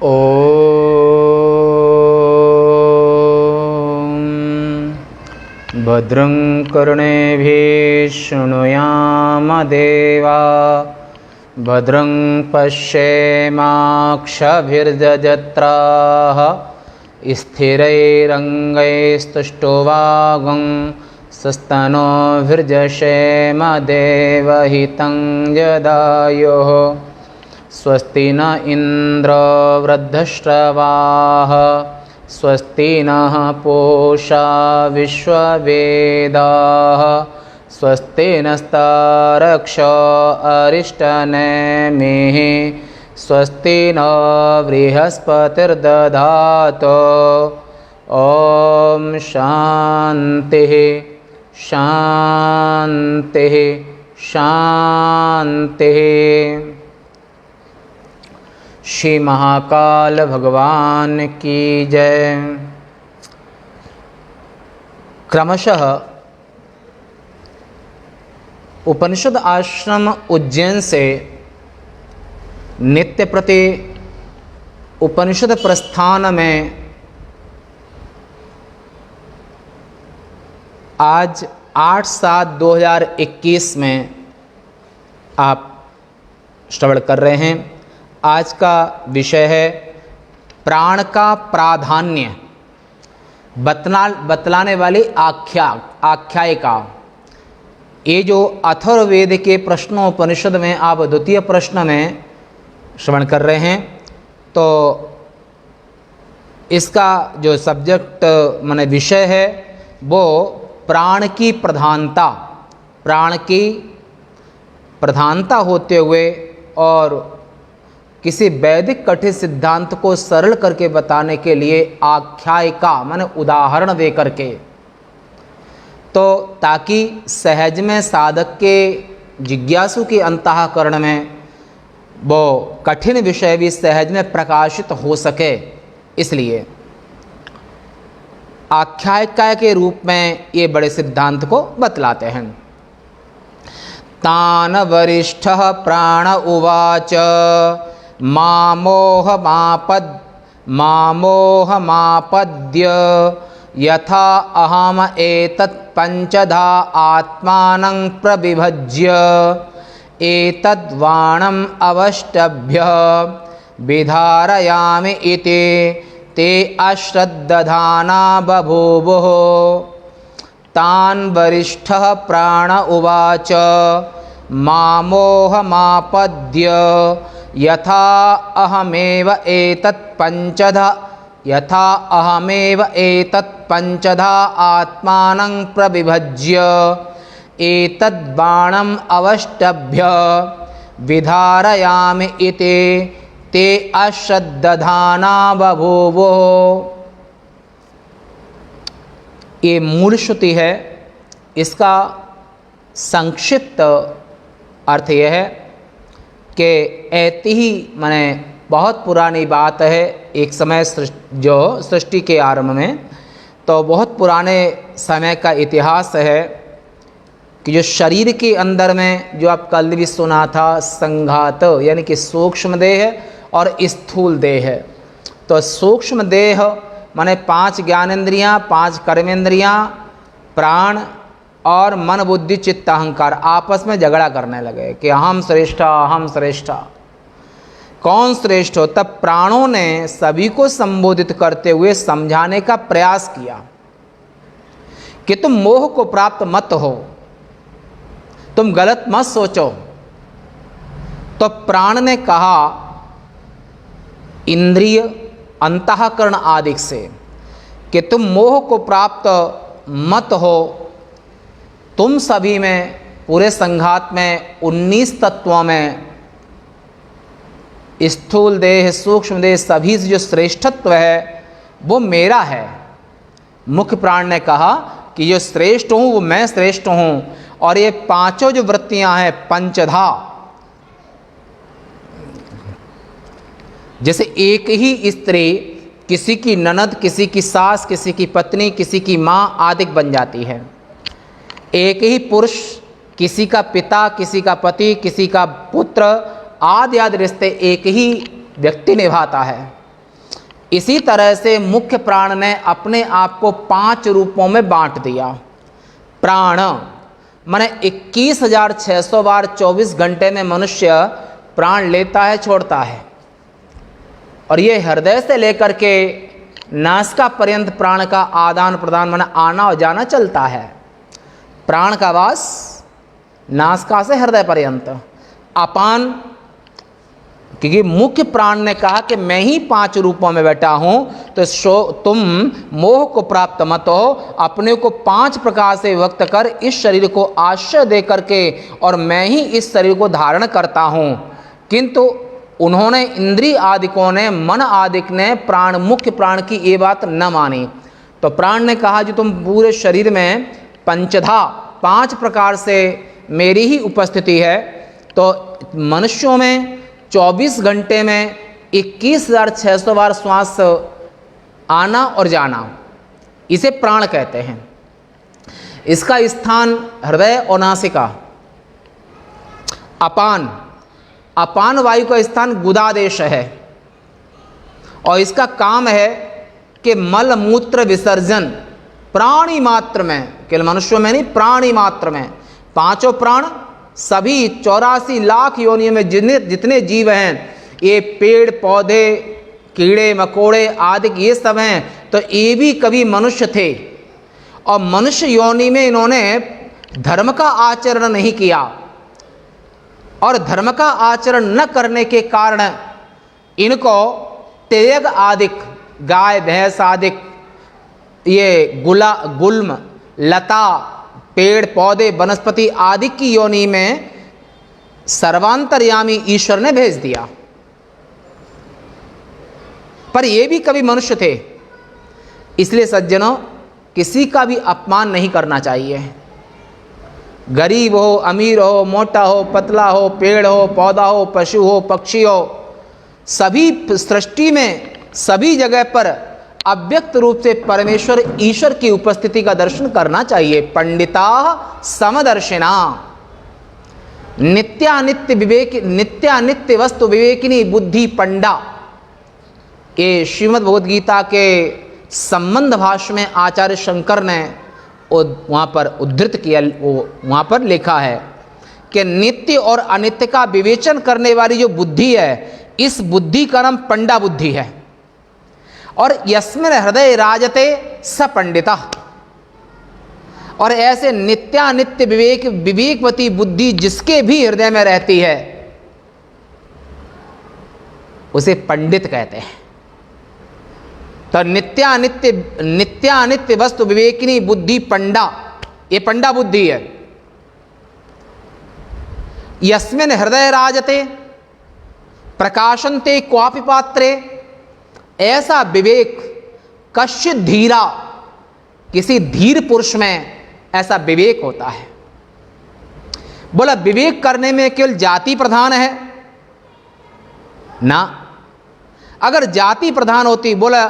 ॐ भद्रं कर्णेभिः शृणुयाम देवा भद्रं पश्येमाक्षभिर्यजत्राः स्थिरैरङ्गैस्तुष्टुवागुं सस्तनोभिर्यशेम देवहितं यदायुः स्वस्ति न इन्द्रो वृद्धश्रवाः स्वस्ति नः पूषा विश्ववेदाः स्वस्ति नस्तारक्षो अरिष्टनेमिः स्वस्ति न बृहस्पतिर्दधातु ॐ शान्तिः शान्तिः शान्तिः। श्री महाकाल भगवान की जय। क्रमशः उपनिषद आश्रम उज्जैन से नित्य प्रति उपनिषद प्रस्थान में आज 8/7/2021 में आप श्रवण कर रहे हैं। आज का विषय है प्राण का प्राधान्य बतलाने वाली आख्यायिका। ये जो अथर्ववेद के प्रश्नोपनिषद में आप द्वितीय प्रश्न में श्रवण कर रहे हैं, तो इसका जो सब्जेक्ट माने विषय है वो प्राण की प्रधानता होते हुए और किसी वैदिक कठिन सिद्धांत को सरल करके बताने के लिए आख्यायिका माने उदाहरण दे करके, तो ताकि सहज में साधक के जिज्ञासु के अंतःकरण में वो कठिन विषय भी सहज में प्रकाशित हो सके, इसलिए आख्यायिका के रूप में ये बड़े सिद्धांत को बतलाते हैं। तान वरिष्ठः प्राण उवाच मामोहमापद्य यथा अहम एतत् पंचधा आत्मानं प्रविभज्य एतद्वाणम् अवष्टभ्य विधारयामि इति ते अश्रद्धधाना बभूवुः। तान् वरिष्ठः प्राण उवाच मामोहमापद्य यथा अहमेव एतत् पंचधा आत्मानं प्रविभज्य एतद्बाणम् अवष्टभ्य विधारयामि इति ते अश्रद्धधाना बभूवुः। ये मूल श्रुति है। इसका संक्षिप्त अर्थ यह है कि ऐति ही माने बहुत पुरानी बात है। एक समय जो सृष्टि के आरंभ में, तो बहुत पुराने समय का इतिहास है कि जो शरीर के अंदर में जो आप कल भी सुना था संघात, यानी कि सूक्ष्म देह और स्थूल देह। तो सूक्ष्म देह माने 5 ज्ञानेंद्रियां, 5 कर्मेंद्रियां, प्राण और मन बुद्धि चित्त अहंकार आपस में झगड़ा करने लगे कि हम श्रेष्ठ कौन श्रेष्ठ हो। तब प्राणों ने सभी को संबोधित करते हुए समझाने का प्रयास किया कि तुम मोह को प्राप्त मत हो, तुम गलत मत सोचो। तो प्राण ने कहा इंद्रिय अंतःकरण आदि से कि तुम मोह को प्राप्त मत हो। तुम सभी में पूरे संघात में 19 तत्वों में स्थूल देह सूक्ष्म देह सभी से जो श्रेष्ठत्व है वो मेरा है। मुख्य प्राण ने कहा कि जो श्रेष्ठ हूँ वो मैं श्रेष्ठ हूँ। और ये 5 जो वृत्तियां हैं पंचधा, जैसे एक ही स्त्री किसी की ननद, किसी की सास, किसी की पत्नी, किसी की माँ आदि बन जाती है। एक ही पुरुष किसी का पिता, किसी का पति, किसी का पुत्र आदि आदि रिश्ते एक ही व्यक्ति निभाता है। इसी तरह से मुख्य प्राण ने अपने आप को 5 रूपों में बांट दिया। प्राण माने 21,600 बार 24 घंटे में मनुष्य प्राण लेता है, छोड़ता है, और ये हृदय से लेकर के नासिका पर्यंत प्राण का आदान प्रदान माने आना और जाना चलता है। प्राण का वास नासिका से हृदय पर्यंत। अपान, क्योंकि मुख्य प्राण ने कहा कि मैं ही 5 रूपों में बैठा हूं, तो तुम मोह को प्राप्त मत हो, अपने को 5 प्रकार से व्यक्त कर इस शरीर को आश्रय दे करके, और मैं ही इस शरीर को धारण करता हूं। किंतु उन्होंने इंद्रिय आदिकों ने, मन आदिक ने प्राण, मुख्य प्राण की ये बात न मानी। तो प्राण ने कहा जो तुम पूरे शरीर में पंचधा 5 प्रकार से मेरी ही उपस्थिति है, तो मनुष्यों में 24 घंटे में 21,600 बार श्वास आना और जाना, इसे प्राण कहते हैं। इसका स्थान हृदय और नासिका। अपान, अपान वायु का स्थान गुदादेश है, और इसका काम है कि मल मूत्र विसर्जन प्राणी मात्र में, केवल मनुष्यों में नहीं, प्राणी मात्र में। 5 प्राण सभी 84 लाख योनियों में जितने जीव हैं, ये पेड़ पौधे कीड़े मकोड़े आदि ये सब हैं, तो ये भी कभी मनुष्य थे, और मनुष्य योनि में इन्होंने धर्म का आचरण नहीं किया, और धर्म का आचरण न करने के कारण इनको तेग आदिक, गाय भैंस आदिक, ये गुल्म लता पेड़ पौधे वनस्पति आदि की योनि में सर्वांतर्यामी ईश्वर ने भेज दिया। पर ये भी कभी मनुष्य थे। इसलिए सज्जनों, किसी का भी अपमान नहीं करना चाहिए। गरीब हो, अमीर हो, मोटा हो, पतला हो, पेड़ हो, पौधा हो, पशु हो, पक्षी हो, सभी सृष्टि में सभी जगह पर अव्यक्त रूप से परमेश्वर ईश्वर की उपस्थिति का दर्शन करना चाहिए। पंडिता समदर्शिना, नित्यानित्य विवेक, नित्यानित्य वस्तु विवेकिनी बुद्धि पंडा, ये श्रीमद् भगवद गीता के संबंध भाष्य में आचार्य शंकर ने वहाँ पर उद्धृत किया, वो वहाँ पर लिखा है कि नित्य और अनित्य का विवेचन करने वाली जो बुद्धि है, इस बुद्धि का नाम पंडा बुद्धि है। और यस्मिन हृदय राजते स पंडिता, और ऐसे नित्यानित्य विवेकवती बुद्धि जिसके भी हृदय में रहती है, उसे पंडित कहते हैं। तो नित्यानित्य वस्तु विवेकिनी बुद्धि पंडा, ये पंडा बुद्धि है। यस्मिन हृदय राजते प्रकाशन्ते क्वापि पात्रे, ऐसा विवेक कश्चित धीरा, किसी धीर पुरुष में ऐसा विवेक होता है। बोला विवेक करने में केवल जाति प्रधान है ना, अगर जाति प्रधान होती, बोला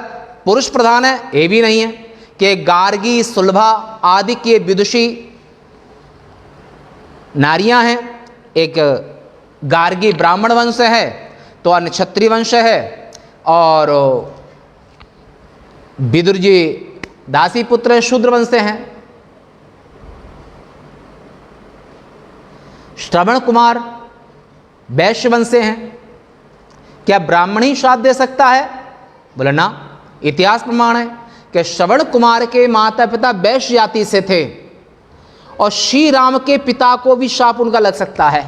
पुरुष प्रधान है, ये भी नहीं है कि गार्गी सुलभा आदि के विदुषी नारियां हैं। एक गार्गी ब्राह्मण वंश है, तो अन्य क्षत्रिय वंश है, और विदुर जी दासी पुत्र शूद्र वंश से हैं। श्रवण कुमार वैश्य वंश से हैं। क्या ब्राह्मण ही श्राप दे सकता है? बोले ना, इतिहास प्रमाण है कि श्रवण कुमार के माता पिता वैश्य जाति से थे, और श्री राम के पिता को भी शाप उनका लग सकता है।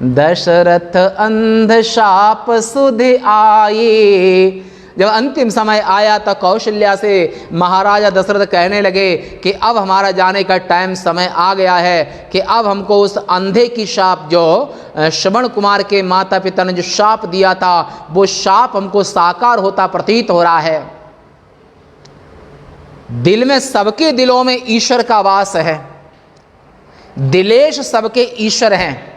दशरथ अंध शाप सुध आए, जब अंतिम समय आया तो कौशल्या से महाराजा दशरथ कहने लगे कि अब हमारा जाने का टाइम समय आ गया है, कि अब हमको उस अंधे की शाप, जो श्रवण कुमार के माता पिता ने जो शाप दिया था, वो शाप हमको साकार होता प्रतीत हो रहा है। दिल में, सबके दिलों में ईश्वर का वास है, दिलेश सबके ईश्वर हैं,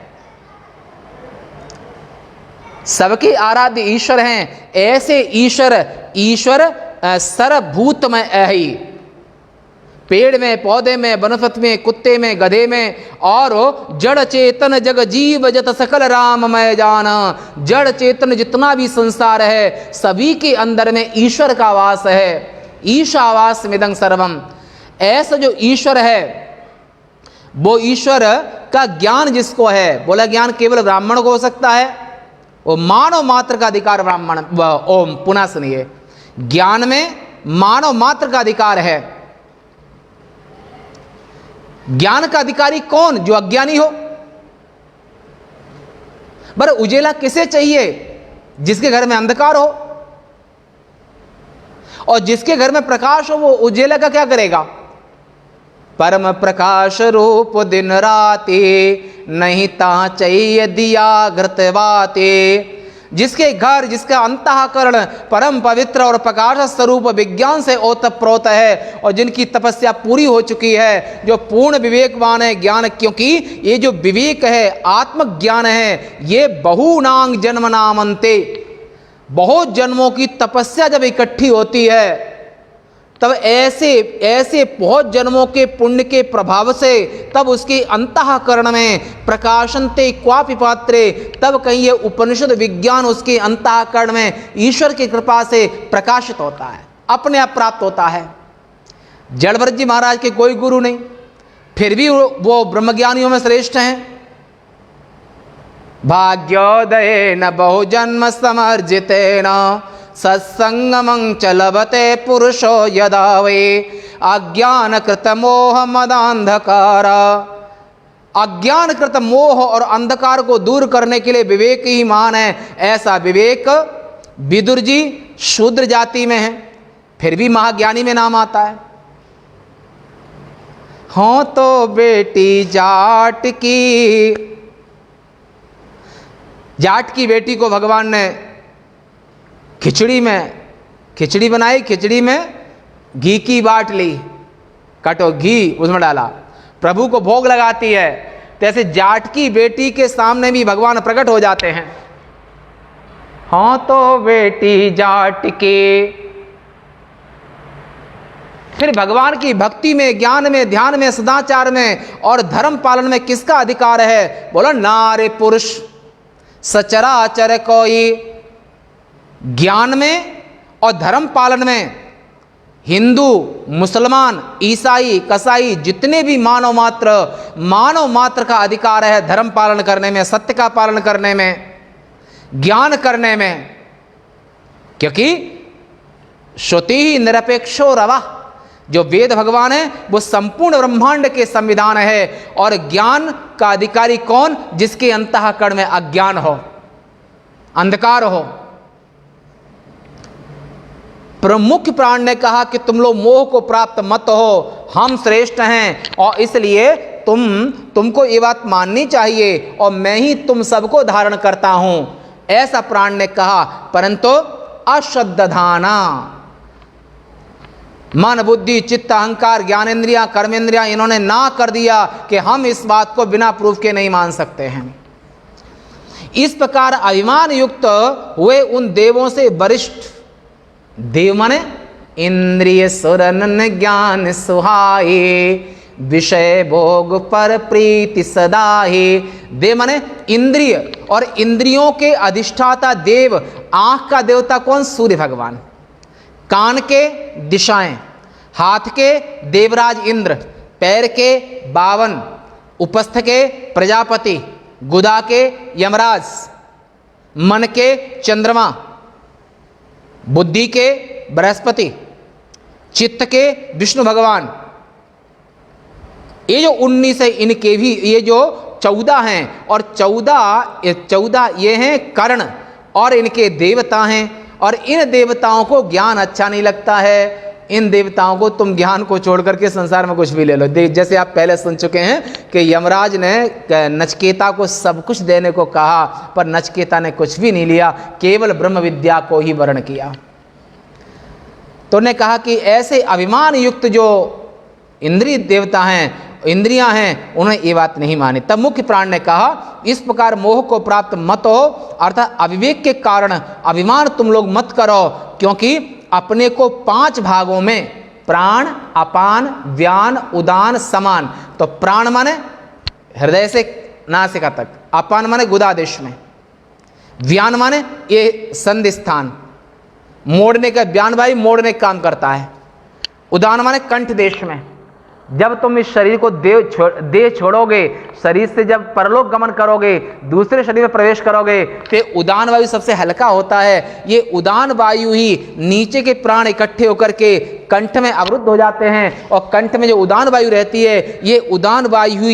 सबके आराध्य ईश्वर हैं। ऐसे ईश्वर सर्वभूतमय है ही, पेड़ में, पौधे में, वनस्पति में, कुत्ते में, गधे में, और जड़ चेतन जग जीव जत सकल राममय जान। जड़ चेतन जितना भी संसार है सभी के अंदर में ईश्वर का वास है। ईशावास मिदं सर्वम। ऐसा जो ईश्वर है वो ईश्वर का ज्ञान जिसको है, बोला ज्ञान केवल ब्राह्मण को हो सकता है, वो मानव मात्र का अधिकार ब्राह्मण। ओम पुनः सुनिए, ज्ञान में मानव मात्र का अधिकार है। ज्ञान का अधिकारी कौन? जो अज्ञानी हो। पर उजेला किसे चाहिए? जिसके घर में अंधकार हो, और जिसके घर में प्रकाश हो वो उजेला का क्या करेगा? परम प्रकाश रूप दिन राते, नहीं ता चाहिए दिया घृतवाते। जिसके घर, जिसका अंतःकरण परम पवित्र और प्रकाश स्वरूप विज्ञान से ओतप्रोत है, और जिनकी तपस्या पूरी हो चुकी है, जो पूर्ण विवेकवान है ज्ञान, क्योंकि ये जो विवेक है, आत्मज्ञान है, ये बहुनांग जन्म नामन्ते, बहुत जन्मों की तपस्या जब इकट्ठी होती है तब ऐसे बहुत जन्मों के पुण्य के प्रभाव से तब उसके अंतःकरण में प्रकाशनते क्वापि पात्रे, तब कहीं ये उपनिषद विज्ञान उसके अंतःकरण में ईश्वर की कृपा से प्रकाशित होता है, अपने आप प्राप्त होता है। जड़भरत जी महाराज के कोई गुरु नहीं, फिर भी वो ब्रह्मज्ञानियों में श्रेष्ठ हैं। भाग्योदय न बहुजन्म समर्जितेन सत्संगमं च लभते पुरुषो यदा वे अज्ञान कृत मोह मदांधकार। अज्ञान कृत मोह और अंधकार को दूर करने के लिए विवेक ही मान है। ऐसा विवेक विदुर जी शूद्र जाति में है, फिर भी महाज्ञानी में नाम आता है। हो तो बेटी जाट की बेटी को भगवान ने खिचड़ी बनाई, खिचड़ी में घी की बाट ली, कटो घी उसमें डाला, प्रभु को भोग लगाती है। तैसे जाट की बेटी के सामने भी भगवान प्रकट हो जाते हैं। हाँ तो बेटी जाट के। फिर भगवान की भक्ति में, ज्ञान में, ध्यान में, सदाचार में और धर्म पालन में किसका अधिकार है? बोलो नारे पुरुष सचराचर कोई। ज्ञान में और धर्म पालन में हिंदू, मुसलमान, ईसाई, कसाई जितने भी मानव मात्र का अधिकार है धर्म पालन करने में, सत्य का पालन करने में, ज्ञान करने में। क्योंकि श्रुति ही निरपेक्षो रवा, जो वेद भगवान है वो संपूर्ण ब्रह्मांड के संविधान है। और ज्ञान का अधिकारी कौन? जिसके अंतःकरण में अज्ञान हो, अंधकार हो। प्रमुख प्राण ने कहा कि तुम लोग मोह को प्राप्त मत हो, हम श्रेष्ठ हैं और इसलिए तुमको ये बात माननी चाहिए और मैं ही तुम सबको धारण करता हूं, ऐसा प्राण ने कहा। परंतु अश्रद्धाना, मन, बुद्धि, चित्त, अहंकार, ज्ञानेंद्रियां, कर्मेंद्रियां, इन्होंने ना कर दिया कि हम इस बात को बिना प्रूफ के नहीं मान सकते हैं। इस प्रकार अभिमान युक्त हुए उन देवों से वरिष्ठ। देव माने इंद्रिय सुरन ज्ञान सुहाए, विषय भोग पर प्रीति सदाहे। देव माने इंद्रिय और इंद्रियों के अधिष्ठाता देव। आंख का देवता कौन? सूर्य भगवान। कान के दिशाएं, हाथ के देवराज इंद्र, पैर के 52, उपस्थ के प्रजापति, गुदा के यमराज, मन के चंद्रमा, बुद्धि के बृहस्पति, चित्त के विष्णु भगवान। ये जो 19 है, इनके भी ये जो 14 हैं और 14 ये हैं कर्ण और इनके देवता हैं। और इन देवताओं को ज्ञान अच्छा नहीं लगता है। इन देवताओं को तुम ज्ञान को छोड़ करके संसार में कुछ भी ले लो। जैसे आप पहले सुन चुके हैं कि यमराज ने नचिकेता को सब कुछ देने को कहा, पर नचिकेता ने कुछ भी नहीं लिया, केवल ब्रह्म विद्या को ही वर्ण किया। तो ने कहा कि ऐसे अभिमान युक्त जो इंद्रिय देवता हैं, इंद्रियां हैं, उन्हें ये बात नहीं मानी। तब मुख्य प्राण ने कहा इस प्रकार मोह को प्राप्त मत हो, अर्थात अविवेक के कारण अभिमान तुम लोग मत करो, क्योंकि अपने को 5 भागों में प्राण, अपान, व्यान, उदान, समान। तो प्राण माने हृदय से नासिका तक, अपान माने गुदादेश में, व्यान माने ये संधि स्थान, मोड़ने का, व्यान भाई मोड़ने का काम करता है, उदान माने कंठ देश में। जब तुम इस शरीर को देह छोड़ोगे, शरीर से जब परलोक गमन करोगे, दूसरे शरीर में प्रवेश करोगे, तो उदान वायु सबसे हल्का होता है। ये उदान वायु ही नीचे के प्राण इकट्ठे होकर के कंठ में अवरुद्ध हो जाते हैं, और कंठ में जो उदान वायु रहती है, ये उदान वायु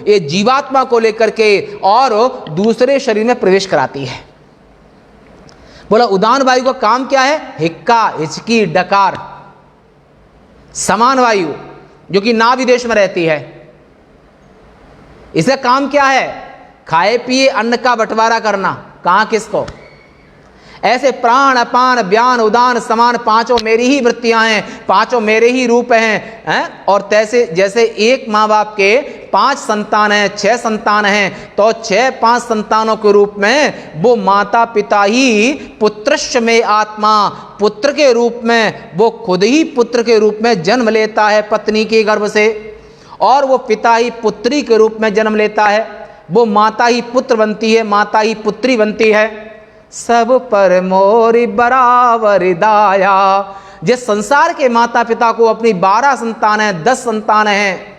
ये जीवात्मा को लेकर के और दूसरे शरीर में प्रवेश कराती है। बोला उदान वायु का काम क्या है? हिक्का, हिचकी, डकार। समान वायु जो कि नाभि देश में रहती है, इसका काम क्या है? खाए पिए अन्न का बंटवारा करना। कहां, किसको? ऐसे प्राण, अपान, व्यान, उदान, समान पांचों मेरी ही वृत्तियां हैं, पांचों मेरे ही रूप हैं, और तैसे जैसे एक माँ बाप के 5 संतान हैं, 6 संतान हैं, तो 6-5 संतानों के रूप में वो माता पिता ही पुत्रश्च में आत्मा, पुत्र के रूप में वो खुद ही पुत्र के रूप में जन्म लेता है पत्नी के गर्भ से, और वो पिता ही पुत्री के रूप में जन्म लेता है। वो माता ही पुत्र बनती है, माता ही पुत्री बनती है। सब पर मोरी बराबर दाया। जिस संसार के माता पिता को अपनी 12 संतान है, 10 संतान हैं,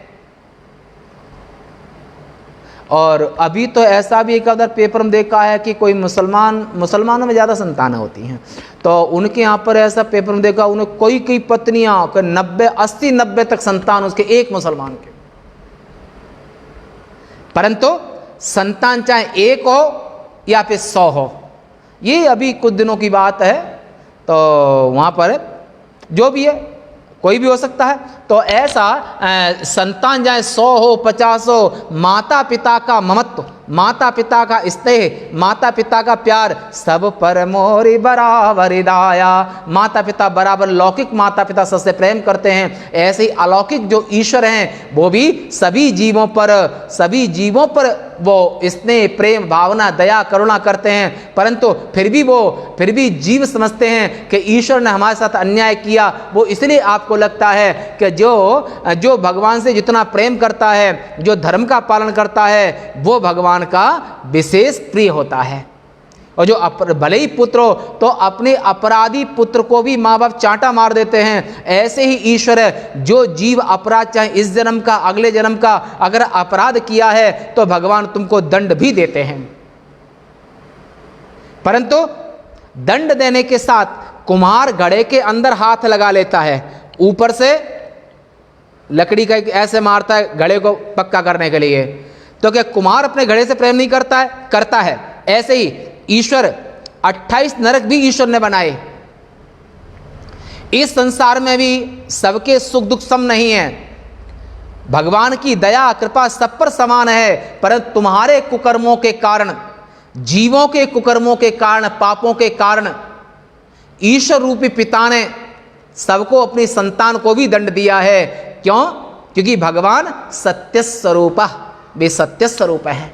और अभी तो ऐसा भी एक अदर पेपर में देखा है कि कोई मुसलमानों में ज़्यादा संतानें होती हैं, तो उनके यहाँ पर ऐसा पेपर में देखा, उन्हें कोई पत्नियाँ 90, 80, 90 तक संतान उसके एक मुसलमान के। परंतु संतान चाहे एक हो या फिर 100 हो, ये अभी कुछ दिनों की बात है, तो वहाँ पर जो भी है कोई भी हो सकता है। तो ऐसा संतान चाहे 100 हो, 50 हो, माता पिता का ममत्व, माता पिता का स्नेह, माता पिता का प्यार, सब पर मोरी बराबर दाया। माता पिता बराबर, लौकिक माता पिता सबसे प्रेम करते हैं, ऐसे ही अलौकिक जो ईश्वर हैं वो भी सभी जीवों पर वो स्नेह, प्रेम, भावना, दया, करुणा करते हैं। परंतु फिर भी जीव समझते हैं कि ईश्वर ने हमारे साथ अन्याय किया। वो इसलिए आपको लगता है कि जो भगवान से जितना प्रेम करता है, जो धर्म का पालन करता है, वो भगवान का विशेष प्रिय होता है। और जो भले ही पुत्र हो तो अपने अपराधी पुत्र को भी माँ बाप चांटा मार देते हैं। ऐसे ही ईश्वर है, जो जीव अपराध चाहे इस जन्म का, अगले जन्म का अगर अपराध किया है तो भगवान तुमको दंड भी देते हैं। परंतु दंड देने के साथ कुम्हार घड़े के अंदर हाथ लगा लेता है, ऊपर से लकड़ी का ऐसे मारता है घड़े को पक्का करने के लिए। तो क्या कुम्हार अपने घड़े से प्रेम नहीं करता है? करता है। ऐसे ही ईश्वर 28 नरक भी ईश्वर ने बनाए। इस संसार में भी सबके सुख दुख सम नहीं है। भगवान की दया कृपा सब पर समान है, परंतु तुम्हारे कुकर्मों के कारण, जीवों के कुकर्मों के कारण, पापों के कारण ईश्वर रूपी पिता ने सबको, अपनी संतान को भी दंड दिया है। क्यों? क्योंकि भगवान सत्य स्वरूप, वे सत्य स्वरूप है।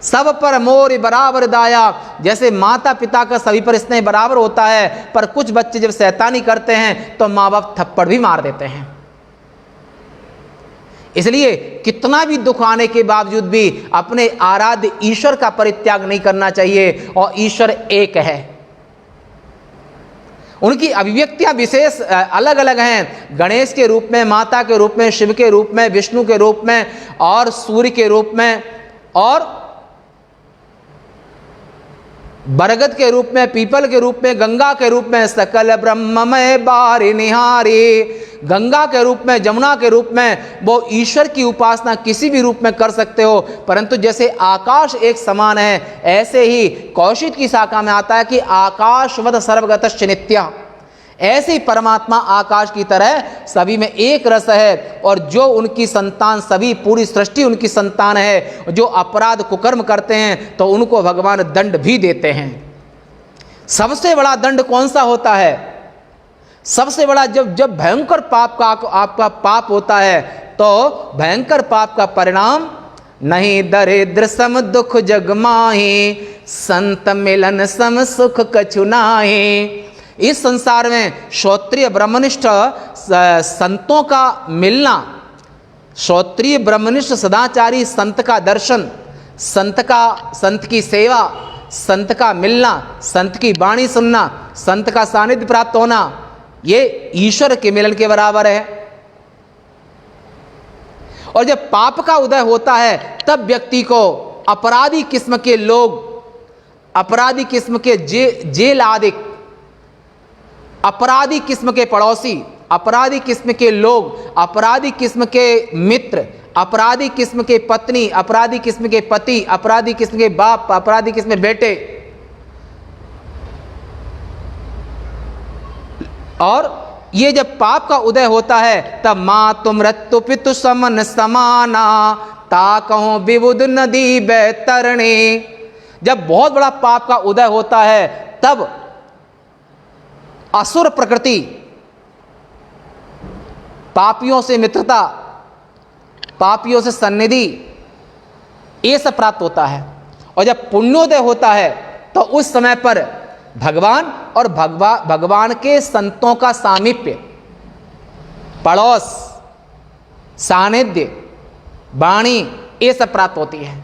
सब पर मोर बराबर दाया। जैसे माता पिता का सभी पर स्नेह बराबर होता है, पर कुछ बच्चे जब शैतानी करते हैं तो माँ बाप थप्पड़ भी मार देते हैं। इसलिए कितना भी दुख आने के बावजूद भी अपने आराध्य ईश्वर का परित्याग नहीं करना चाहिए। और ईश्वर एक है, उनकी अभिव्यक्तियां विशेष अलग अलग हैं। गणेश के रूप में, माता के रूप में, शिव के रूप में, विष्णु के रूप में, और सूर्य के रूप में, और बरगद के रूप में, पीपल के रूप में, गंगा के रूप में, सकल ब्रह्ममय बारि निहारी, गंगा के रूप में, जमुना के रूप में। वो ईश्वर की उपासना किसी भी रूप में कर सकते हो। परंतु जैसे आकाश एक समान है, ऐसे ही कौशिक की शाखा में आता है कि आकाशवद सर्वगतश्च नित्य। ऐसे ही परमात्मा आकाश की तरह सभी में एक रस है, और जो उनकी संतान, सभी पूरी सृष्टि उनकी संतान है। जो अपराध कुकर्म करते हैं तो उनको भगवान दंड भी देते हैं। सबसे बड़ा दंड कौन सा होता है? सबसे बड़ा जब भयंकर पाप का आपका पाप होता है, तो भयंकर पाप का परिणाम नहीं दरिद्र सम दुख जग माही, संत मिलन सम सुख कछु नाहि। इस संसार में श्रोत्रिय ब्रह्मनिष्ठ संतों का मिलना, श्रोत्रिय ब्रह्मनिष्ठ सदाचारी संत का दर्शन, संत की सेवा, संत का मिलना, संत की वाणी सुनना, संत का सानिध्य प्राप्त होना, ये ईश्वर के मिलन के बराबर है। और जब पाप का उदय होता है तब व्यक्ति को अपराधी किस्म के लोग, अपराधी किस्म के जेल आदि, अपराधी किस्म के पड़ोसी, अपराधी किस्म के लोग, अपराधी किस्म के मित्र, अपराधी किस्म के पत्नी, अपराधी किस्म के पति, अपराधी किस्म के बाप, अपराधी किस्म के बेटे, और ये जब पाप का उदय होता है तब मातु मृत्यु पितु समन समाना ताकहो विबुध नदी बैतरणे। जब बहुत बड़ा पाप का उदय होता है तब असुर प्रकृति, पापियों से मित्रता, पापियों से सन्निधि, ये सब प्राप्त होता है। और जब पुण्योदय होता है तो उस समय पर भगवान और भगवान के संतों का सामीप्य, पड़ोस, सानिध्य, वाणी, ये सब प्राप्त होती है।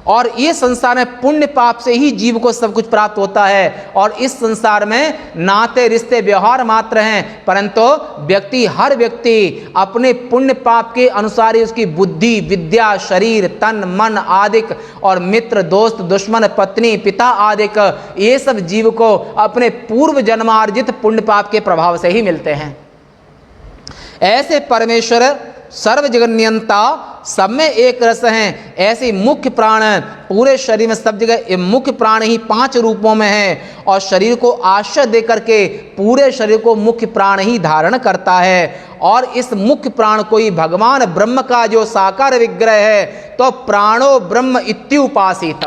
और ये संसार में पुण्य पाप से ही जीव को सब कुछ प्राप्त होता है। और इस संसार में नाते रिश्ते व्यवहार मात्र हैं, परंतु हर व्यक्ति अपने पुण्य पाप के अनुसार ही उसकी बुद्धि, विद्या, शरीर, तन, मन आदिक और मित्र, दोस्त, दुश्मन, पत्नी, पिता आदिक, ये सब जीव को अपने पूर्व जन्मार्जित पुण्य पाप के प्रभाव से ही मिलते हैं। ऐसे परमेश्वर सर्व जगन्नियंता, सब में एक रस हैं। ऐसे मुख्य प्राण पूरे शरीर में सब जगह मुख्य प्राण ही 5 रूपों में है और शरीर को आश्रय दे करके पूरे शरीर को मुख्य प्राण ही धारण करता है। और इस मुख्य प्राण को ही भगवान ब्रह्म का जो साकार विग्रह है, तो प्राणो ब्रह्म इत्युपासित।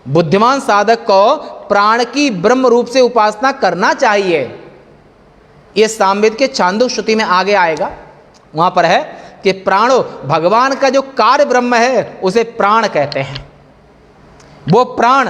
बुद्धिमान साधक को प्राण की ब्रह्म रूप से उपासना करना चाहिए। यह सामवेद के छांदोग्य श्रुति में आगे आएगा, वहां पर है कि प्राणो, भगवान का जो कार्य ब्रह्म है उसे प्राण कहते हैं। वो प्राण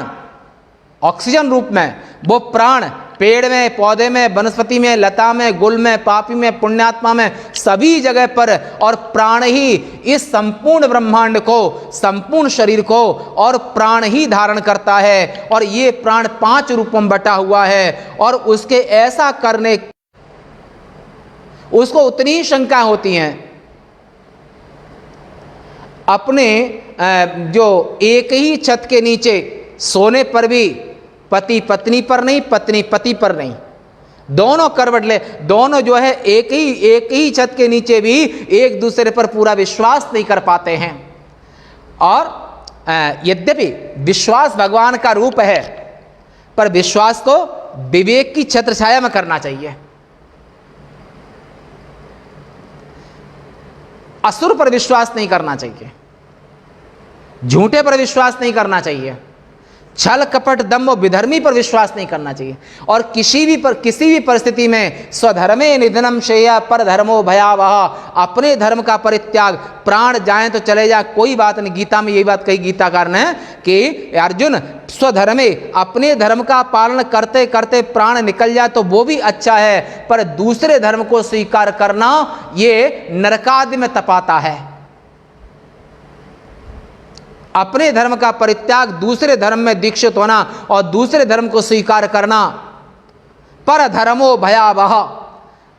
ऑक्सीजन रूप में, वो प्राण पेड़ में, पौधे में, वनस्पति में, लता में, गुल में, पापी में, पुण्यात्मा में, सभी जगह पर, और प्राण ही इस संपूर्ण ब्रह्मांड को, संपूर्ण शरीर को और प्राण ही धारण करता है। और ये प्राण 5 रूपों में बटा हुआ है। और उसके ऐसा करने, उसको उतनी शंका होती हैं अपने जो एक ही छत के नीचे सोने पर भी पति पत्नी पर नहीं, पत्नी पति पर नहीं, दोनों करवट ले, दोनों जो है एक ही छत के नीचे भी एक दूसरे पर पूरा विश्वास नहीं कर पाते हैं। और यद्यपि विश्वास भगवान का रूप है, पर विश्वास को विवेक की छत्र छाया में करना चाहिए। असुर पर विश्वास नहीं करना चाहिए, झूठे पर विश्वास नहीं करना चाहिए, छल कपट दम्भ विधर्मी पर विश्वास नहीं करना चाहिए। और किसी भी परिस्थिति में स्वधर्मे निधनम श्रेय पर धर्मो भयावह, अपने धर्म का परित्याग, प्राण जाए तो चले जाए, कोई बात नहीं। गीता में यही बात कही गीताकार ने कि अर्जुन, स्वधर्मे, अपने धर्म का पालन करते करते प्राण निकल जाए तो वो भी अच्छा है, पर दूसरे धर्म को स्वीकार करना ये नरकादि में तपाता है। अपने धर्म का परित्याग, दूसरे धर्म में दीक्षित होना और दूसरे धर्म को स्वीकार करना, पर धर्मो भयावह,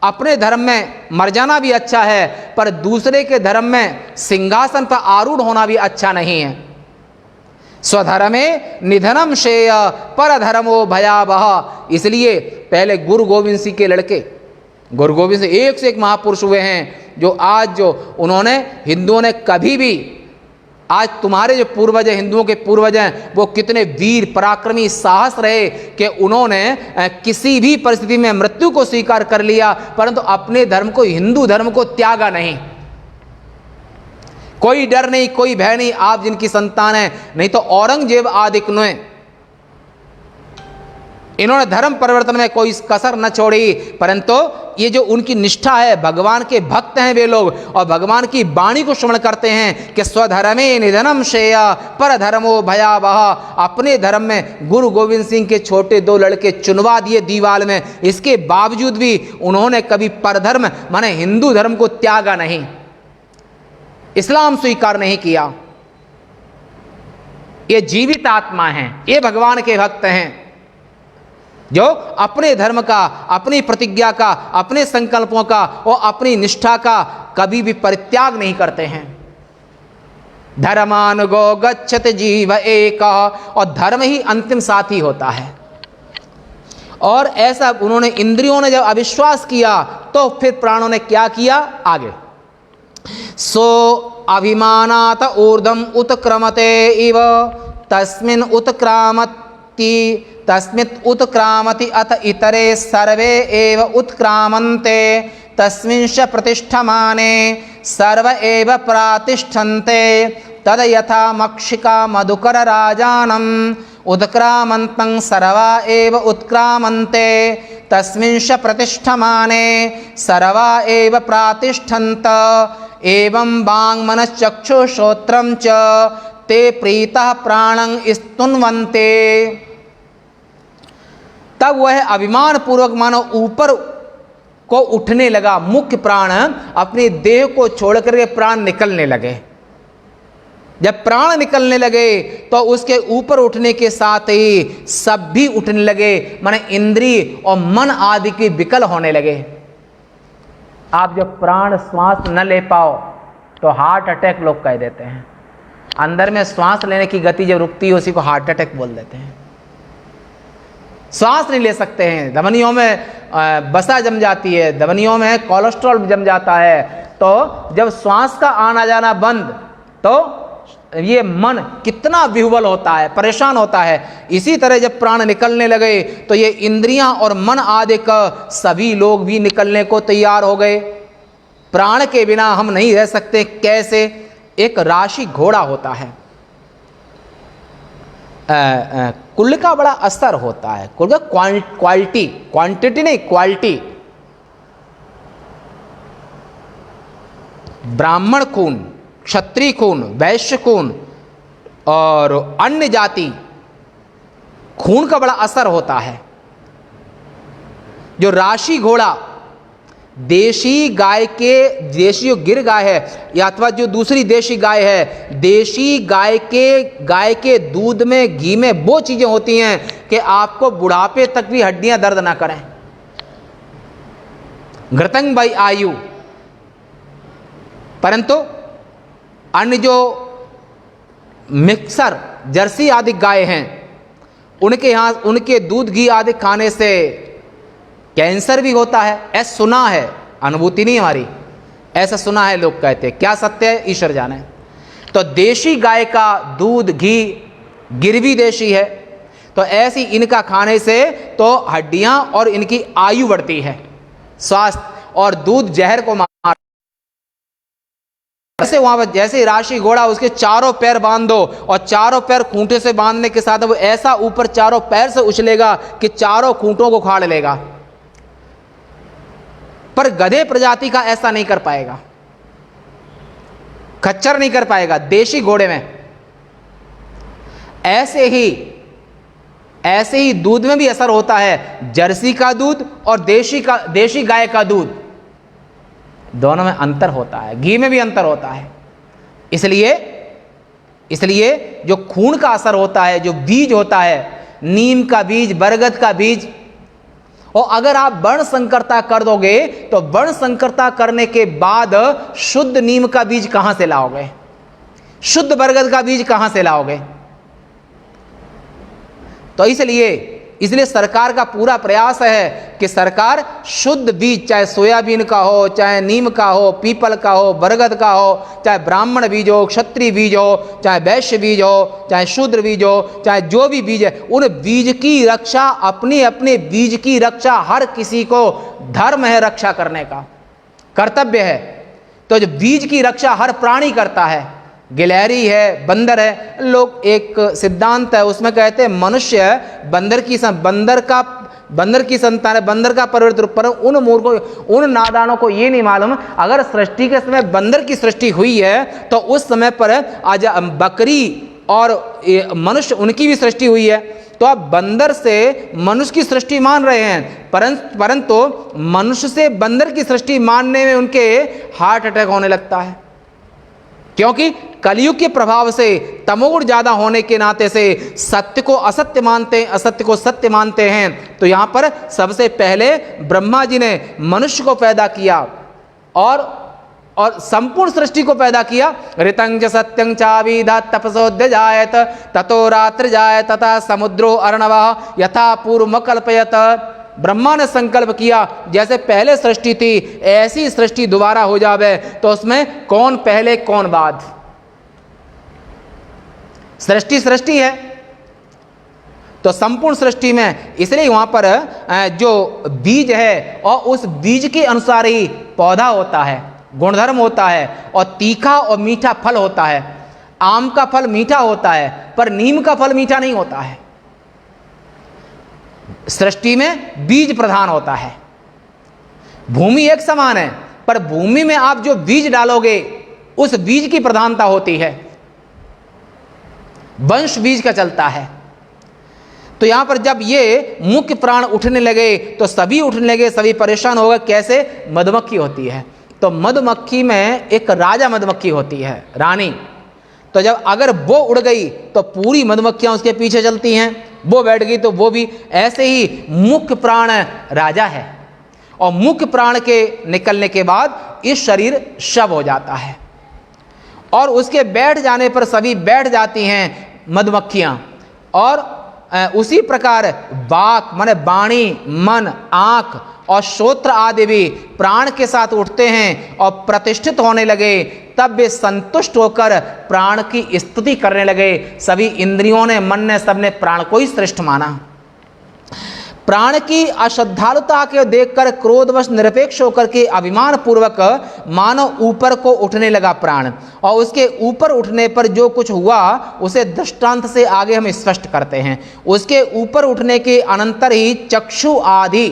अपने धर्म में मर जाना भी अच्छा है, पर दूसरे के धर्म में सिंहासन पर आरूढ़ होना भी अच्छा नहीं है। स्वधर्मे निधनम श्रेय पर धर्मो भयावह। इसलिए पहले गुरु गोविंद सिंह के लड़के, गुरु गोविंद सिंह एक से एक महापुरुष हुए हैं, जो आज जो उन्होंने, हिंदुओं ने कभी भी, आज तुम्हारे जो पूर्वज हैं, हिंदुओं के पूर्वज हैं, वो कितने वीर पराक्रमी साहस रहे कि उन्होंने किसी भी परिस्थिति में मृत्यु को स्वीकार कर लिया, परंतु अपने धर्म को, हिंदू धर्म को त्यागा नहीं। कोई डर नहीं, कोई भय नहीं, आप जिनकी संतान हैं। नहीं तो औरंगजेब आदि ने इन्होंने धर्म परिवर्तन में कोई कसर न छोड़ी, परंतु ये जो उनकी निष्ठा है, भगवान के भक्त हैं वे लोग, और भगवान की वाणी को श्रवण करते हैं कि स्वधर्मे निधनम श्रेय पर धर्मो भयावह। अपने धर्म में गुरु गोविंद सिंह के छोटे 2 लड़के चुनवा दिए दीवाल में, इसके बावजूद भी उन्होंने कभी परधर्म माने हिंदू धर्म को त्यागा नहीं, इस्लाम स्वीकार नहीं किया। ये जीवित आत्मा हैं, ये भगवान के भक्त हैं जो अपने धर्म का, अपनी प्रतिज्ञा का, अपने संकल्पों का और अपनी निष्ठा का कभी भी परित्याग नहीं करते हैं। धर्मानुगो गच्छत जीव एक, और धर्म ही अंतिम साथी होता है। और ऐसा उन्होंने, इंद्रियों ने जब अविश्वास किया तो फिर प्राणों ने क्या किया आगे, सो अभिमानात ऊर्ध्वम उत्क्रमते इव तस्मिन् उत्क्रामति तस्मित् उत्क्रामति अथ इतरे सर्वे एव उत्क्रामन्ते तस्मिंश प्रतिष्ठमाने सर्व एव प्रातिष्ठन्ते तद यथा मक्षिका मधुकर राजानम् उत्क्रामन्तं सर्वा एव उत्क्रामन्ते तस्मिंश प्रतिष्ठमाने सर्वा एव प्रातिष्ठन्त एवं वाङ्मनश्चक्षुश्रोत्रं च ते प्रीतः प्राणं स्तुन्वन्ते। तब वह अभिमान पूर्वक मानो ऊपर को उठने लगा, मुख्य प्राण अपनी देह को छोड़कर के प्राण निकलने लगे। जब प्राण निकलने लगे तो उसके ऊपर उठने के साथ ही सब भी उठने लगे, माने इंद्रिय और मन आदि के विकल होने लगे। आप जब प्राण श्वास न ले पाओ तो हार्ट अटैक लोग कह देते हैं। अंदर में श्वास लेने की गति जब रुकती है उसी को हार्ट अटैक बोल देते हैं। श्वास नहीं ले सकते हैं, धमनियों में बसा जम जाती है, धमनियों में कोलेस्ट्रॉल जम जाता है। तो जब श्वास का आना जाना बंद तो ये मन कितना विह्वल होता है, परेशान होता है। इसी तरह जब प्राण निकलने लगे तो ये इंद्रियां और मन आदि का सभी लोग भी निकलने को तैयार हो गए। प्राण के बिना हम नहीं रह सकते। कैसे? एक राशि घोड़ा होता है, कुल का बड़ा असर होता है। कुल का क्वालिटी, क्वांटिटी नहीं, क्वालिटी। ब्राह्मण खून, क्षत्रिय खून, वैश्य खून और अन्य जाति खून का बड़ा असर होता है। जो राशि घोड़ा देशी गाय के, देशी जो गिर गाय है या अथवा जो दूसरी देशी गाय है, देशी गाय के दूध में, घी में वो चीजें होती हैं कि आपको बुढ़ापे तक भी हड्डियां दर्द ना करें। घृतंग बाई आयु। परंतु अन्य जो मिक्सर जर्सी आदि गाय हैं उनके यहाँ, उनके दूध घी आदि खाने से कैंसर भी होता है। ऐसा सुना है, अनुभूति नहीं हमारी, ऐसा सुना है, लोग कहते हैं। क्या सत्य है ईश्वर जाने। तो देशी गाय का दूध घी, गिरवी देशी है, तो ऐसी इनका खाने से तो हड्डियां और इनकी आयु बढ़ती है, स्वास्थ्य। और दूध जहर को मार, जैसे वहां पर जैसे राशि घोड़ा, उसके चारों पैर बांध दो और चारों पैर खूंटे से बांधने के साथ वो ऐसा ऊपर चारों पैर से उछलेगा कि चारों खूंटों को खाड़ लेगा। पर गधे प्रजाति का ऐसा नहीं कर पाएगा, खच्चर नहीं कर पाएगा देशी घोड़े में। ऐसे ही दूध में भी असर होता है। जर्सी का दूध और देशी गाय का दूध, दोनों में अंतर होता है, घी में भी अंतर होता है। इसलिए जो खून का असर होता है, जो बीज होता है, नीम का बीज, बरगद का बीज, और अगर आप वर्ण संकरता कर दोगे तो वर्ण संकरता करने के बाद शुद्ध नीम का बीज कहां से लाओगे? शुद्ध बरगद का बीज कहां से लाओगे? तो इसलिए सरकार का पूरा प्रयास है कि सरकार शुद्ध बीज, चाहे सोयाबीन का हो, चाहे नीम का हो, पीपल का हो, बरगद का हो, चाहे ब्राह्मण बीज हो, क्षत्रिय बीज हो, चाहे वैश्य बीज हो, चाहे शूद्र बीज हो, चाहे जो भी बीज है, उन बीज की रक्षा, अपने अपने बीज की रक्षा हर किसी को धर्म है, रक्षा करने का कर्तव्य है। तो जो बीज की रक्षा हर प्राणी करता है, गिलहरी है, बंदर है। लोग एक सिद्धांत है उसमें कहते हैं मनुष्य बंदर की संतान है, बंदर का परिवर्तित रूप। पर उन मूर्खों, उन नादानों को ये नहीं मालूम अगर सृष्टि के समय बंदर की सृष्टि हुई है तो उस समय पर आज बकरी और मनुष्य उनकी भी सृष्टि हुई है। तो आप बंदर से मनुष्य की सृष्टि मान रहे हैं, परंतु मनुष्य से बंदर की सृष्टि मानने में उनके हार्ट अटैक होने लगता है, क्योंकि कलयुग के प्रभाव से, तमोगुण ज्यादा होने के नाते से सत्य को असत्य मानते हैं, असत्य को सत्य मानते हैं। तो यहां पर सबसे पहले ब्रह्मा जी ने मनुष्य को पैदा किया और संपूर्ण सृष्टि को पैदा किया। ऋतंग सत्यं चाविधा तपसोद्य जायत ततो रात्र जायत तथा समुद्रो अर्णवः यथा पूर्व कल्पयत। ब्रह्मा ने संकल्प किया जैसे पहले सृष्टि थी ऐसी सृष्टि दोबारा हो जावे, तो उसमें कौन पहले कौन बाद। सृष्टि है तो संपूर्ण सृष्टि में, इसलिए वहां पर जो बीज है और उस बीज के अनुसार ही पौधा होता है, गुणधर्म होता है, और तीखा और मीठा फल होता है। आम का फल मीठा होता है पर नीम का फल मीठा नहीं होता है। सृष्टि में बीज प्रधान होता है। भूमि एक समान है पर भूमि में आप जो बीज डालोगे उस बीज की प्रधानता होती है, वंश बीज का चलता है। तो यहां पर जब ये मुख्य प्राण उठने लगे तो सभी उठने लगे, सभी परेशान हो गए। कैसे? मधुमक्खी होती है तो मधुमक्खी में एक राजा मधुमक्खी होती है, रानी। तो जब अगर वो उड़ गई तो पूरी मधुमक्खियां उसके पीछे चलती हैं, वो बैठ गई तो वो भी। ऐसे ही मुख्य प्राण राजा है और मुख्य प्राण के निकलने के बाद इस शरीर शव हो जाता है और उसके बैठ जाने पर सभी बैठ जाती हैं मधुमक्खियां। और उसी प्रकार वाक माने वाणी, मन, आंख और श्रोत्र आदि भी प्राण के साथ उठते हैं और प्रतिष्ठित होने लगे। तब वे संतुष्ट होकर प्राण की स्तुति करने लगे। सभी इंद्रियों ने, मन ने, सबने प्राण को ही श्रेष्ठ माना। प्राण की अश्रद्धालुता के देखकर क्रोधवश निरपेक्ष होकर के अभिमान पूर्वक मानव ऊपर को उठने लगा प्राण। और उसके ऊपर उठने पर जो कुछ हुआ उसे दृष्टांत से आगे हम स्पष्ट करते हैं। उसके ऊपर उठने के अनंतर ही चक्षु आदि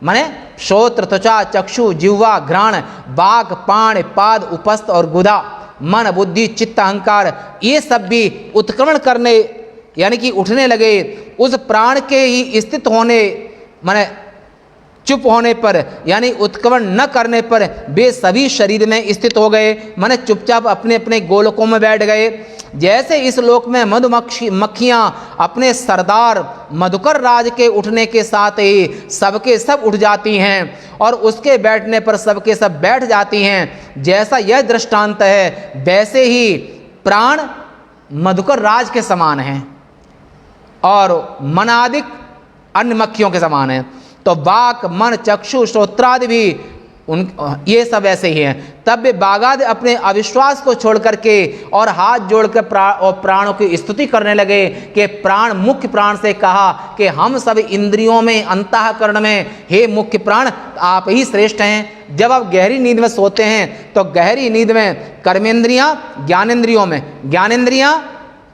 माने श्रोत्र, त्वचा, चक्षु, जिह्वा, घ्राण, बाक, पाण, पाद, उपस्थ और गुदा, मन, बुद्धि, चित्त, अहंकार, ये सब भी उत्क्रमण करने यानी कि उठने लगे। उस प्राण के ही स्थित होने माने चुप होने पर यानी उत्क्रमण न करने पर वे सभी शरीर में स्थित हो गए, माने चुपचाप अपने अपने गोलकों में बैठ गए। जैसे इस लोक में मधुमक्खियां अपने सरदार मधुकर राज के उठने के साथ ही सबके सब उठ जाती हैं और उसके बैठने पर सबके सब बैठ जाती हैं, जैसा यह दृष्टांत है वैसे ही प्राण मधुकर राज के समान हैं और मनादिक अन्य मक्खियों के समान हैं। तो बाक, मन, चक्षु, श्रोत्रादि भी ये सब ऐसे ही हैं। तब वे बागाद अपने अविश्वास को छोड़ करके और हाथ जोड़कर प्राणों की स्तुति करने लगे कि प्राण, मुख्य प्राण से कहा कि हम सब इंद्रियों में, अंतःकरण में, हे मुख्य प्राण आप ही श्रेष्ठ हैं। जब आप गहरी नींद में सोते हैं तो गहरी नींद में कर्मेंद्रियां ज्ञानेंद्रियों में, ज्ञानेंद्रियां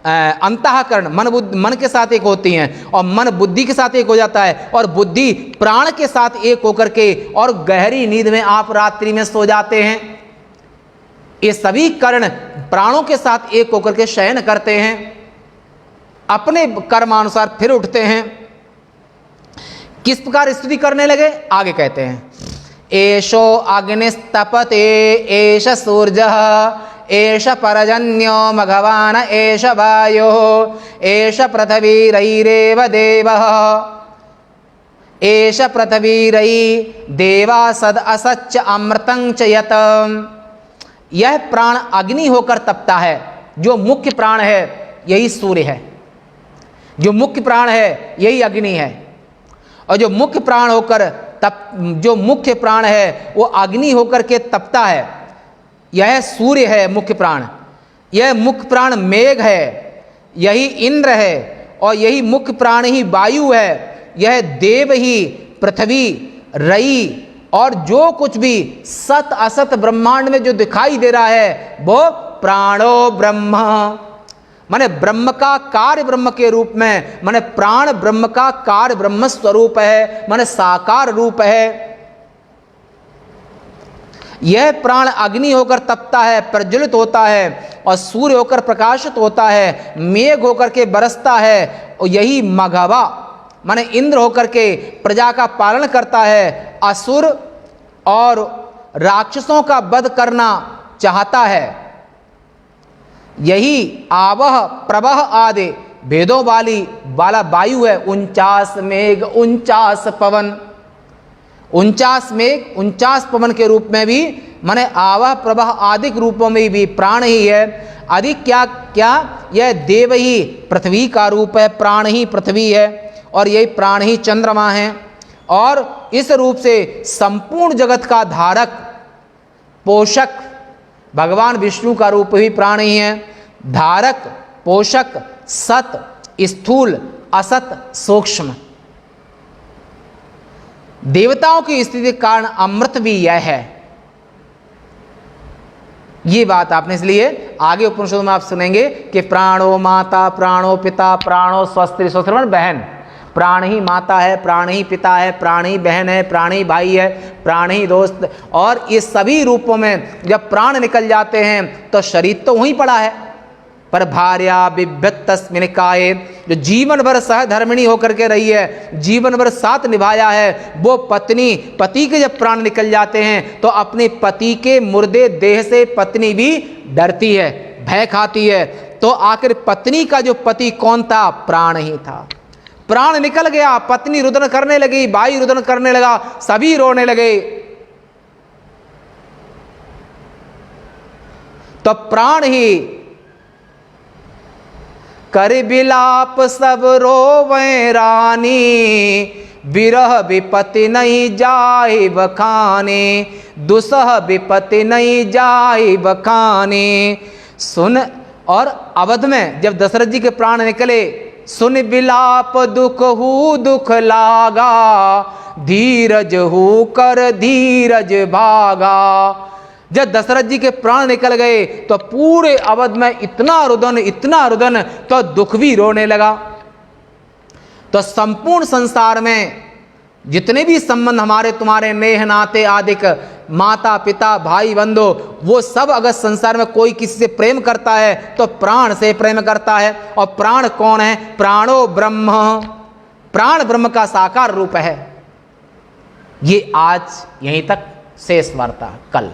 अंतःकरण मन के साथ एक होती हैं और मन बुद्धि के साथ एक हो जाता है और बुद्धि प्राण के साथ एक होकर के और गहरी नींद में आप रात्रि में सो जाते हैं। ये सभी कर्ण प्राणों के साथ एक होकर के शयन करते हैं, अपने कर्मानुसार फिर उठते हैं। किस प्रकार स्तुति करने लगे आगे कहते हैं, एषो अग्निस्तपते एष सूर्यः एष पर्जन्यो मघवान एष वायो एष पृथ्वीरैरेव देवः एष पृथ्वीरयि देवा सद असच्च अमृतं च यत। यह प्राण अग्नि होकर तपता है। जो मुख्य प्राण है यही सूर्य है, जो मुख्य प्राण है यही अग्नि है और जो मुख्य प्राण होकर जो मुख्य प्राण है वो अग्नि होकर के तपता है, यह सूर्य है मुख्य प्राण। यह मुख्य प्राण मेघ है, यही इंद्र है और यही मुख्य प्राण ही वायु है। यह देव ही पृथ्वी, रई और जो कुछ भी सत असत ब्रह्मांड में जो दिखाई दे रहा है वो प्राणो ब्रह्म, माने ब्रह्म का कार्य ब्रह्म के रूप में, माने प्राण ब्रह्म का कार्य ब्रह्म स्वरूप है, माने साकार रूप है। यह प्राण अग्नि होकर तपता है, प्रज्वलित होता है, और सूर्य होकर प्रकाशित होता है, मेघ होकर के बरसता है, और यही मघवा माने इंद्र होकर के प्रजा का पालन करता है, असुर और राक्षसों का वध करना चाहता है। यही आवह प्रवह आदि भेदों वाला वायु है। 49 मेघ 49 पवन, 49 मेघ 49 पवन के रूप में भी माने आवह प्रवाह आदि रूपों में भी प्राण ही है। अधिक क्या यह देव ही पृथ्वी का रूप है, प्राण ही पृथ्वी है, और यही प्राण ही चंद्रमा है। और इस रूप से संपूर्ण जगत का धारक पोषक भगवान विष्णु का रूप भी प्राण ही है। धारक पोषक सत स्थूल असत सूक्ष्म, देवताओं की स्थिति के कारण अमृत भी यह है। ये बात आपने इसलिए आगे उपनिषदों में आप सुनेंगे कि प्राणो माता प्राणो पिता प्राणो स्वस्त्री, स्वस्त्री बहन, प्राण ही माता है, प्राण ही पिता है, प्राण ही बहन है, प्राण ही भाई है, प्राण ही दोस्त। और ये सभी रूपों में जब प्राण निकल जाते हैं तो शरीर तो वहीं पड़ा है, पर भार्या बिभ्यतस्मिन् काये, जो जीवन भर सहधर्मिणी होकर के रही है, जीवन भर साथ निभाया है, वो पत्नी, पति के जब प्राण निकल जाते हैं तो अपने पति के मुर्दे देह से पत्नी भी डरती है, भय खाती है। तो आखिर पत्नी का जो पति कौन था? प्राण ही था। प्राण निकल गया, पत्नी रुदन करने लगी, भाई रुदन करने लगा, सभी रोने लगे। तो प्राण ही कर विलाप सब रोवे रानी, विरह विपत्ति नहीं जाए बखाने, दुसह विपत्ति नहीं जाए बखाने। सुन, और अवध में जब दशरथ जी के प्राण निकले, सुन विलाप दुख हु दुख लागा, धीरज हु कर धीरज भागा। जब दशरथ जी के प्राण निकल गए तो पूरे अवध में इतना रुदन तो दुख भी रोने लगा। तो संपूर्ण संसार में जितने भी संबंध हमारे तुम्हारे नेह नाते आदिक, माता पिता भाई बंधु, वो सब अगर संसार में कोई किसी से प्रेम करता है तो प्राण से प्रेम करता है। और प्राण कौन है? प्राणो ब्रह्म, प्राण ब्रह्म का साकार रूप है। ये आज यहीं तक शेष वार्ता, कल